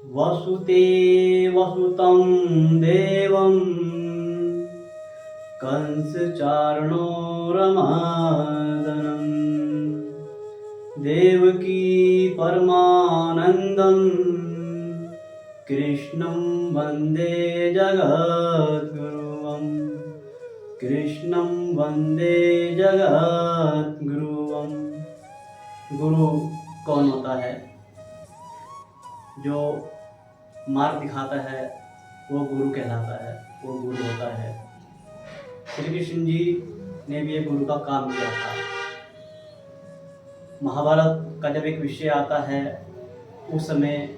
वसुतेवसुतं देवं कंसचार्णूरमर्दनं देवकी परमानन्दं कृष्णं वन्दे जगद्गुरुं कृष्णं वन्दे जगद्गुरुं। गुरु कौन होता है? जो मार्ग दिखाता है वो गुरु कहलाता है, वो गुरु होता है। श्री कृष्ण जी ने भी एक गुरु का काम किया था। महाभारत का जब एक विषय आता है उस समय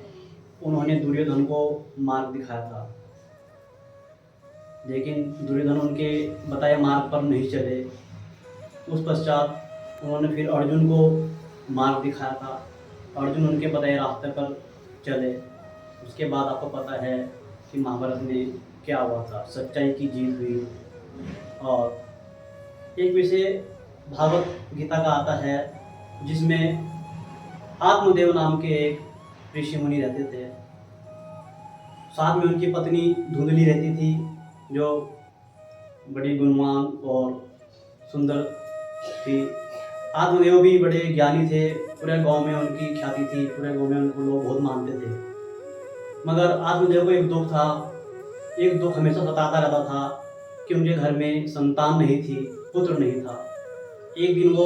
उन्होंने दुर्योधन को मार्ग दिखाया था, लेकिन दुर्योधन उनके बताए मार्ग पर नहीं चले। उस पश्चात उन्होंने फिर अर्जुन को मार्ग दिखाया था, अर्जुन उनके बताए रास्ते पर चले। उसके बाद आपको पता है कि महाभारत में क्या हुआ था, सच्चाई की जीत हुई। और एक विषय भागवत गीता का आता है जिसमें आत्मदेव नाम के एक ऋषि मुनि रहते थे। साथ में उनकी पत्नी धुंधली रहती थी, जो बड़ी गुणवान और सुंदर थी। आत्मदेव भी बड़े ज्ञानी थे, पूरे गांव में उनकी ख्याति थी, पूरे गांव में उनको लोग बहुत मानते थे। मगर आत्मदेव को एक दुख हमेशा सताता रहता था कि उनके घर में संतान नहीं थी, पुत्र नहीं था। एक दिन वो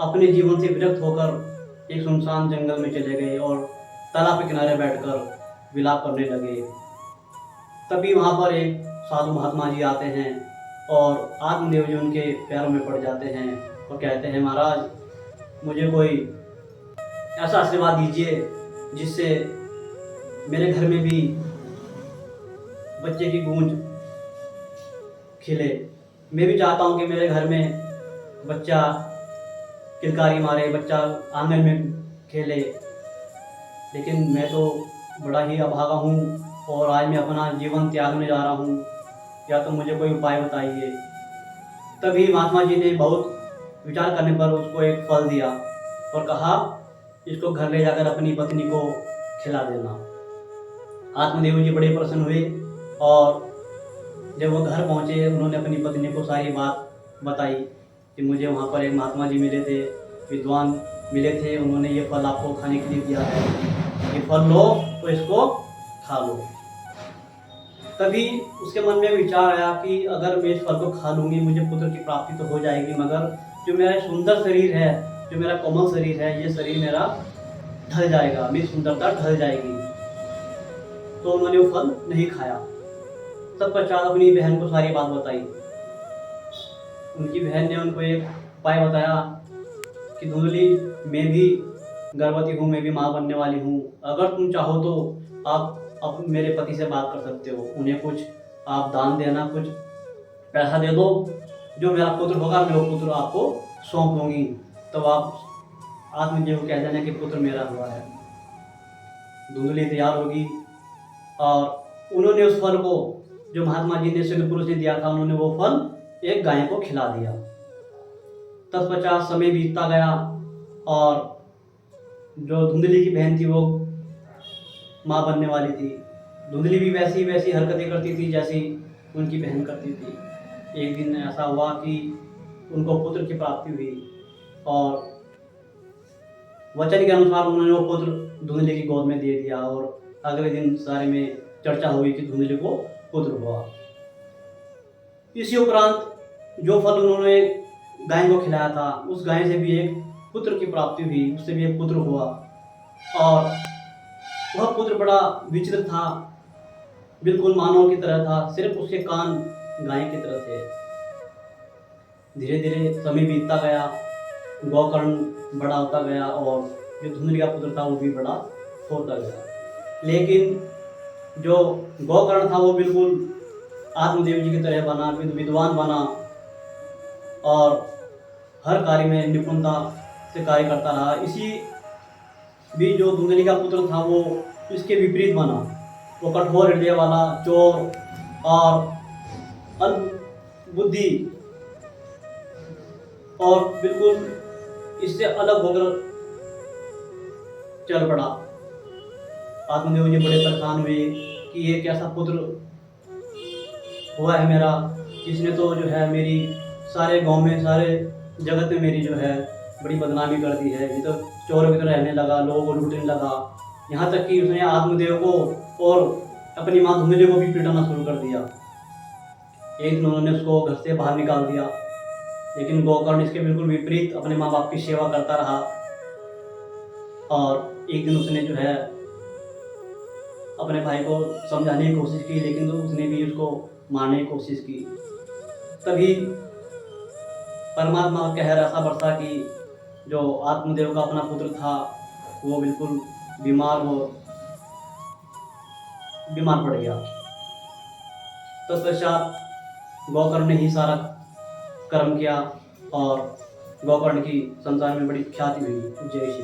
अपने जीवन से विरक्त होकर एक सुनसान जंगल में चले गए और तालाब के किनारे बैठकर विलाप करने लगे। तभी वहाँ पर एक साधु महात्मा जी आते हैं और आत्मदेव जी उनके पैरों में पड़ जाते हैं और कहते हैं, महाराज मुझे कोई ऐसा आशीर्वाद दीजिए जिससे मेरे घर में भी बच्चे की गूंज खिले। मैं भी चाहता हूँ कि मेरे घर में बच्चा किलकारी मारे, बच्चा आंगन में खेले, लेकिन मैं तो बड़ा ही अभागा हूँ और आज मैं अपना जीवन त्यागने जा रहा हूँ, या तो मुझे कोई उपाय बताइए। तभी महात्मा जी ने बहुत विचार करने पर उसको एक फल दिया और कहा, इसको घर ले जाकर अपनी पत्नी को खिला देना। आत्मदेव जी बड़े प्रसन्न हुए और जब वो घर पहुँचे उन्होंने अपनी पत्नी को सारी बात बताई कि मुझे वहाँ पर एक महात्मा जी मिले थे, विद्वान मिले थे, उन्होंने ये फल आपको खाने के लिए दिया है, ये फल लो तो इसको खा लो। तभी उसके मन में विचार आया कि अगर मैं इस फल को खा लूँगी मुझे पुत्र की प्राप्ति तो हो जाएगी, मगर जो मेरा सुंदर शरीर है, जो मेरा कोमल शरीर है, ये शरीर मेरा ढल जाएगा, मेरी सुंदरता ढल जाएगी। तो उन्होंने वो फल नहीं खाया। तत्पश्चात अपनी बहन को सारी बात बताई। उनकी बहन ने उनको एक उपाय बताया कि धुंधली, मैं भी गर्भवती हूँ, मैं भी माँ बनने वाली हूँ, अगर तुम चाहो तो आप मेरे पति से बात कर सकते हो, उन्हें कुछ आप दान देना, कुछ पैसा दे दो, जो मेरा पुत्र होगा मैं वो पुत्र आपको सौंप दूंगी, तो आप आत्मदेव को कह देना कि पुत्र मेरा हुआ है। धुंधली तैयार होगी और उन्होंने उस फल को जो महात्मा जी ने सिद्ध पुरुष ने दिया था, उन्होंने वो फल एक गाय को खिला दिया। तत्पश्चात समय बीतता गया और जो धुंधली की बहन थी वो माँ बनने वाली थी। धुंधली भी वैसी वैसी हरकतें करती थी जैसी उनकी बहन करती थी। एक दिन ऐसा हुआ कि उनको पुत्र की प्राप्ति हुई और वचन के अनुसार उन्होंने वो पुत्र धुंधली की गोद में दे दिया और अगले दिन सारे में चर्चा हुई कि धुंधली को पुत्र हुआ। इसी उपरांत जो फल उन्होंने गाय को खिलाया था, उस गाय से भी एक पुत्र की प्राप्ति हुई, उससे भी एक पुत्र हुआ और वह पुत्र बड़ा विचित्र था, बिल्कुल मानव की तरह था, सिर्फ उसके कान गाय की तरह थे। धीरे धीरे समय बीतता गया, गौकर्ण बड़ा होता गया और जो धुंधली का पुत्र था वो भी बड़ा होता गया। लेकिन जो गौकर्ण था वो बिल्कुल आत्मदेव जी की तरह बना, विद्वान बना और हर कार्य में निपुणता से कार्य करता रहा। इसी भी जो धुंधली का पुत्र था वो इसके विपरीत बना, वो कठोर हृदय वाला, चोर और अल्प बुद्धि और बिल्कुल इससे अलग होकर चल पड़ा। आत्मदेव जी बड़े परेशान हुए कि ये कैसा पुत्र हुआ है मेरा, इसने तो जो है मेरी सारे गांव में, सारे जगत में मेरी जो है बड़ी बदनामी कर दी है। ये तो चोरों की तरह रहने लगा, लोगों को लूटने लगा। यहाँ तक कि उसने आत्मदेव को और अपनी माँ धुंधली को भी पीटना शुरू कर दिया। एक दिन उन्होंने उसको घर से बाहर निकाल दिया, लेकिन गोकर्ण इसके बिल्कुल विपरीत अपने माँ बाप की सेवा करता रहा। और एक दिन उसने जो है अपने भाई को समझाने की कोशिश की, लेकिन तो उसने भी उसको मारने की कोशिश की। तभी परमात्मा का कहर ऐसा बरसा कि जो आत्मदेव का अपना पुत्र था वो बिल्कुल बीमार पड़ गया। तत्पश्चात गोकर्ण ने ही सारा कर्म किया और गोकर्ण की संसार में बड़ी ख्याति हुई। जय श्री